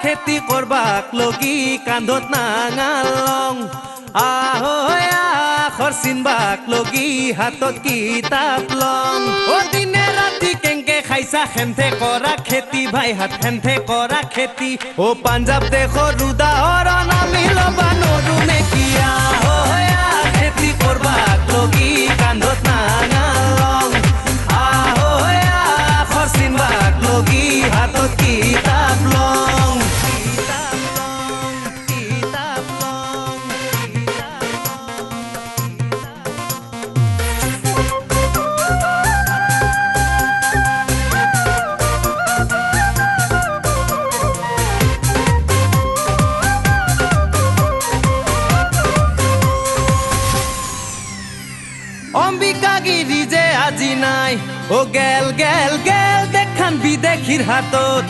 খেতি কৰবাক লগি কান্ধত নাঙালং আহৈ আখৰ চিনবাক লগি হাতত কিতাপ লং ও দিনে ৰাতি কেংকে খাইছা খেমথে কৰা খেতি ভাই হাত খেমথে কৰা খেতি ও পাঞ্জাব দেশৰ উদাহৰণ আমি ল'বা নৰো নেকি আহৈ খেতি কৰবাক লগি কান্ধত নাঙালং আহৈ আখৰ চিনবাক লগি হাতত কিতাপ লং অম্বিকাগিরি যে আজি নাই ও গেল গেল গেল দেখান বিদেশীর হাতত